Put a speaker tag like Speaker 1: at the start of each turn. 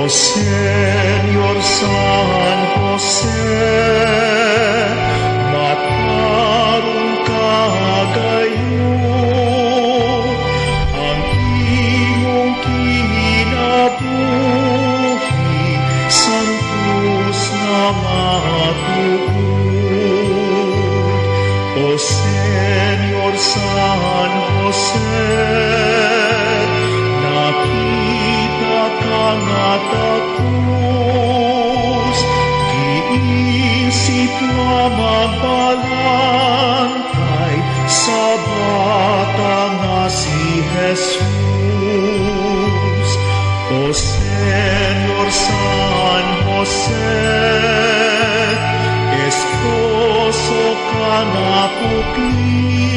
Speaker 1: Señor San Jose, matarong kagayon, ang imong kinabuhi, santos na matuod. O Señor San Jose, nakita ka nga tapos, giisip nga magbalantay sa bata nga si Jesus. O Señor San Jose, esposo ka na pupili,